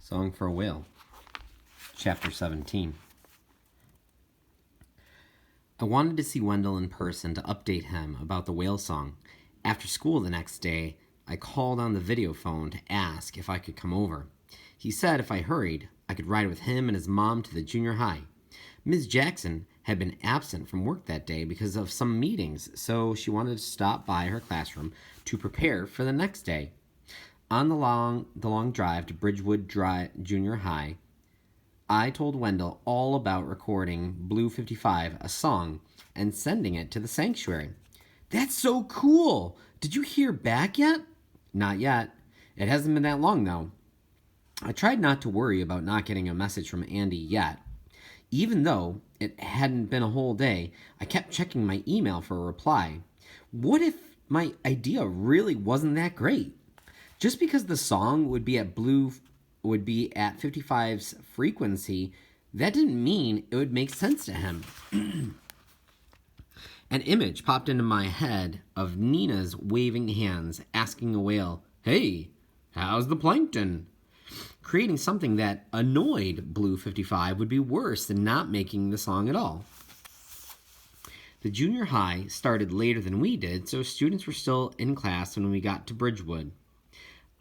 Song for a Whale, Chapter 17. I wanted to see Wendell in person to update him about the whale song. After school the next day, I called on the video phone to ask if I could come over. He said if I hurried, I could ride with him and his mom to the junior high. Ms. Jackson had been absent from work that day because of some meetings, so she wanted to stop by her classroom to prepare for the next day. On the long drive to Bridgewood Junior High, I told Wendell all about recording Blue 55, a song, and sending it to the sanctuary. That's so cool! Did you hear back yet? Not yet. It hasn't been that long, though. I tried not to worry about not getting a message from Andy yet. Even though it hadn't been a whole day, I kept checking my email for a reply. What if my idea really wasn't that great? Just because the song would be at 55's frequency, that didn't mean it would make sense to him. An image popped into my head of Nina's waving hands, asking a whale, "Hey, how's the plankton?" Creating something that annoyed Blue 55 would be worse than not making the song at all. The junior high started later than we did, so students were still in class when we got to Bridgewood.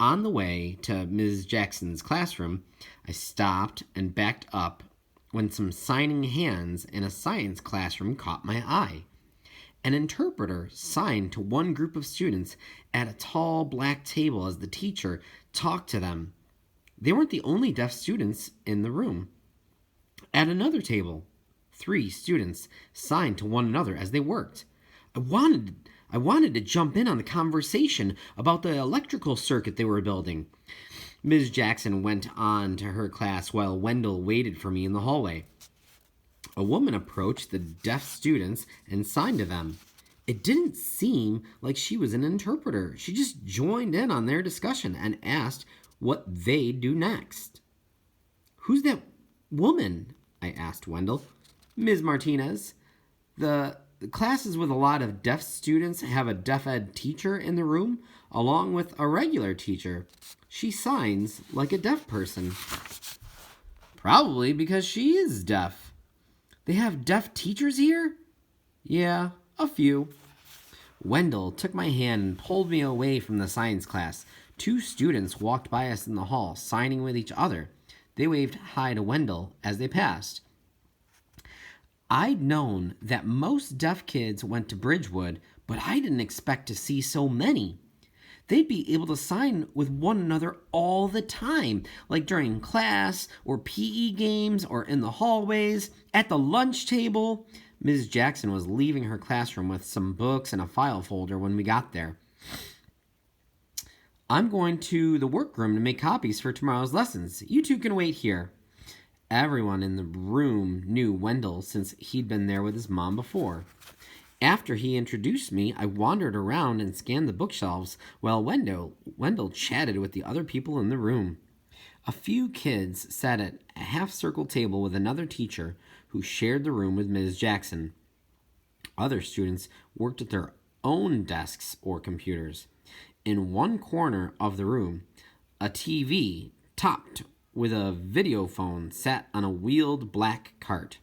On the way to Ms. Jackson's classroom, I stopped and backed up when some signing hands in a science classroom caught my eye. An interpreter signed to one group of students at a tall black table as the teacher talked to them. They weren't the only deaf students in the room. At another table, 3 students signed to one another as they worked. I wanted to jump in on the conversation about the electrical circuit they were building. Ms. Jackson went on to her class while Wendell waited for me in the hallway. A woman approached the deaf students and signed to them. It didn't seem like she was an interpreter. She just joined in on their discussion and asked what they'd do next. "Who's that woman?" I asked Wendell. "Ms. Martinez. The classes with a lot of deaf students have a deaf ed teacher in the room, along with a regular teacher. She signs like a deaf person." "Probably because she is deaf." "They have deaf teachers here?" "Yeah, a few." Wendell took my hand and pulled me away from the science class. 2 students walked by us in the hall, signing with each other. They waved hi to Wendell as they passed. I'd known that most deaf kids went to Bridgewood, but I didn't expect to see so many. They'd be able to sign with one another all the time, like during class or PE games or in the hallways, at the lunch table. Ms. Jackson was leaving her classroom with some books and a file folder when we got there. "I'm going to the workroom to make copies for tomorrow's lessons. You 2 can wait here." Everyone in the room knew Wendell since he'd been there with his mom before. After he introduced me, I wandered around and scanned the bookshelves while Wendell chatted with the other people in the room. A few kids sat at a half-circle table with another teacher who shared the room with Ms. Jackson. Other students worked at their own desks or computers. In one corner of the room, a TV topped with a video phone sat on a wheeled black cart.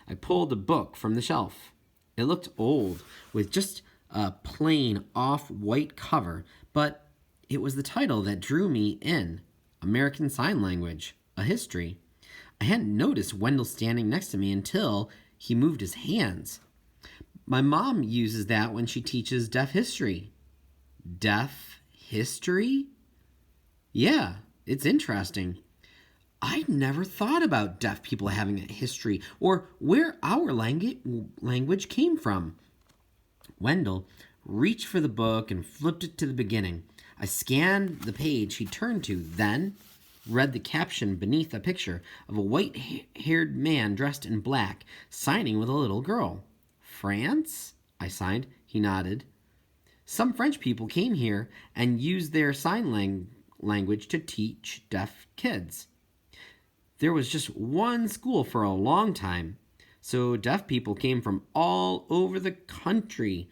I pulled a book from the shelf. It looked old, with just a plain off-white cover, but it was the title that drew me in, American Sign Language, a History. I hadn't noticed Wendell standing next to me until he moved his hands. My mom uses that when she teaches deaf history. Deaf history? Yeah, it's interesting. I'd never thought about deaf people having a history or where our language came from. Wendell reached for the book and flipped it to the beginning. I scanned the page he turned to, then read the caption beneath a picture of a white-haired man dressed in black, signing with a little girl. "France?" I signed. He nodded. "Some French people came here and used their sign language to teach deaf kids. There was just one school for a long time, so deaf people came from all over the country,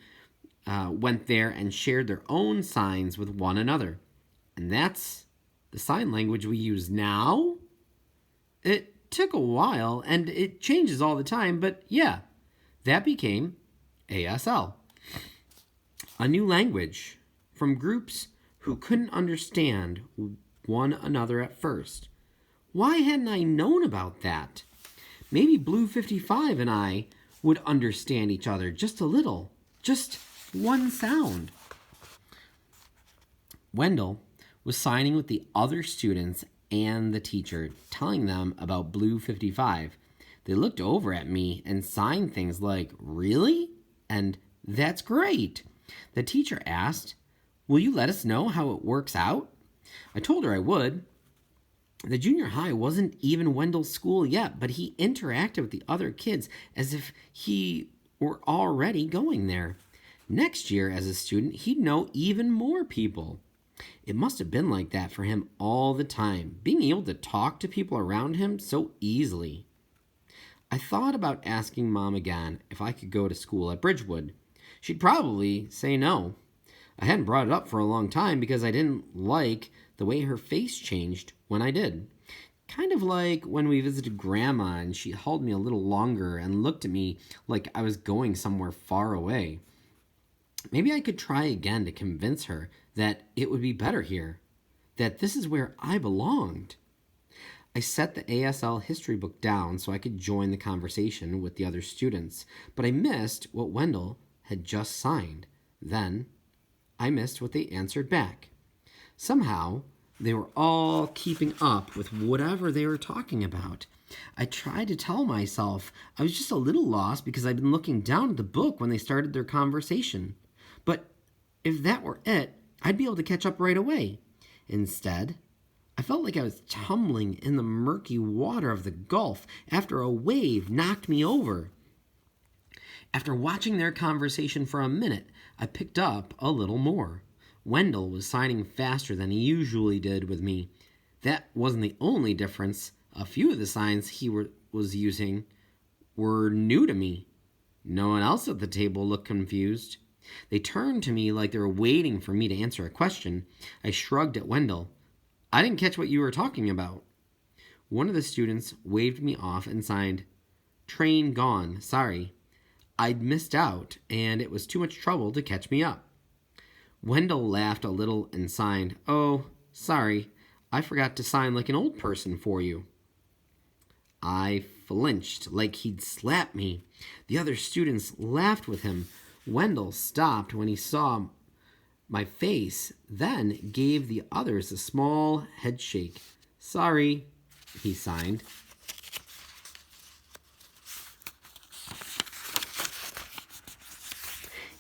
went there and shared their own signs with one another. And that's the sign language we use now?" It took a while, and it changes all the time, but yeah, that became ASL. A new language from groups who couldn't understand one another at first. Why hadn't I known about that? Maybe Blue 55 and I would understand each other just a little, just one sound. Wendell was signing with the other students and the teacher, telling them about Blue 55. They looked over at me and signed things like, "Really?" and "That's great." The teacher asked, "Will you let us know how it works out?" I told her I would. The junior high wasn't even Wendell's school yet, but he interacted with the other kids as if he were already going there. Next year, as a student, he'd know even more people. It must have been like that for him all the time, being able to talk to people around him so easily. I thought about asking Mom again if I could go to school at Bridgewood. She'd probably say no. I hadn't brought it up for a long time because I didn't like the way her face changed when I did. Kind of like when we visited Grandma and she held me a little longer and looked at me like I was going somewhere far away. Maybe I could try again to convince her that it would be better here, that this is where I belonged. I set the ASL history book down so I could join the conversation with the other students, but I missed what Wendell had just signed. Then I missed what they answered back. Somehow, they were all keeping up with whatever they were talking about. I tried to tell myself I was just a little lost because I'd been looking down at the book when they started their conversation. But if that were it, I'd be able to catch up right away. Instead, I felt like I was tumbling in the murky water of the Gulf after a wave knocked me over. After watching their conversation for a minute, I picked up a little more. Wendell was signing faster than he usually did with me. That wasn't the only difference. A few of the signs he was using were new to me. No one else at the table looked confused. They turned to me like they were waiting for me to answer a question. I shrugged at Wendell. "I didn't catch what you were talking about." One of the students waved me off and signed, "Train gone, sorry." I'd missed out, and it was too much trouble to catch me up. Wendell laughed a little and signed, "Oh, sorry, I forgot to sign like an old person for you." I flinched like he'd slapped me. The other students laughed with him. Wendell stopped when he saw my face, then gave the others a small head shake. "Sorry," he signed.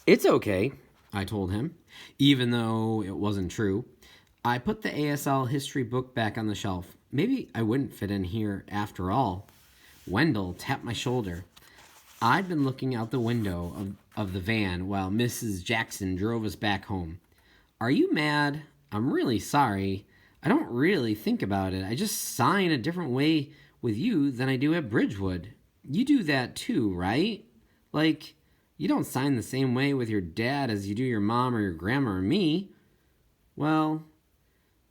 "It's okay," I told him, even though it wasn't true. I put the ASL history book back on the shelf. Maybe I wouldn't fit in here after all. Wendell tapped my shoulder. I'd been looking out the window of the van while Mrs. Jackson drove us back home. "Are you mad? I'm really sorry. I don't really think about it. I just sign a different way with you than I do at Bridgewood. You do that too, right? Like, you don't sign the same way with your dad as you do your mom or your grandma or me." Well,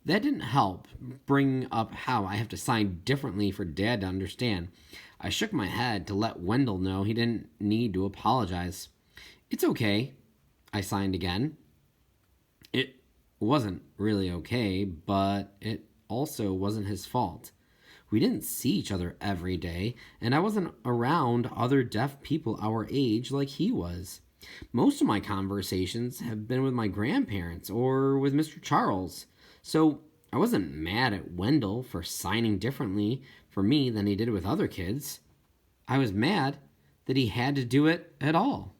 that didn't help bring up how I have to sign differently for Dad to understand. I shook my head to let Wendell know he didn't need to apologize. "It's okay," I signed again. It wasn't really okay, but it also wasn't his fault. We didn't see each other every day, and I wasn't around other deaf people our age like he was. Most of my conversations have been with my grandparents or with Mr. Charles. So I wasn't mad at Wendell for signing differently for me than he did with other kids. I was mad that he had to do it at all.